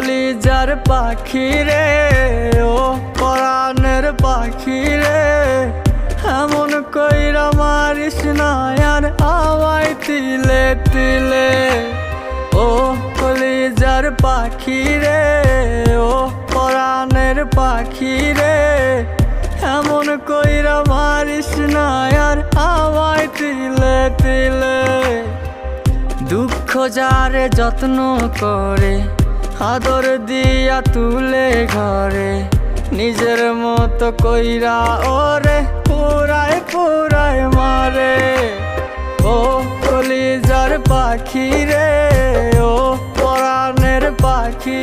কলিজার পাখি রে, ও পরাণের পাখি রে, এমন কইরা মারিস না আর আমায় তিলে তিলে। ও কলিজার পাখি রে, ও পরাণের পাখি রে, এমন কইরা মারিস না আর আমায় তিলে তিলে। দুঃখ যারে যত্ন করে, আদর দিয়া তুলে ঘরে, নিজের মতো কইরা ওরে পুরায় পুরায় মারে। ও কলিজার পাখি রে, ও পরাণের পাখি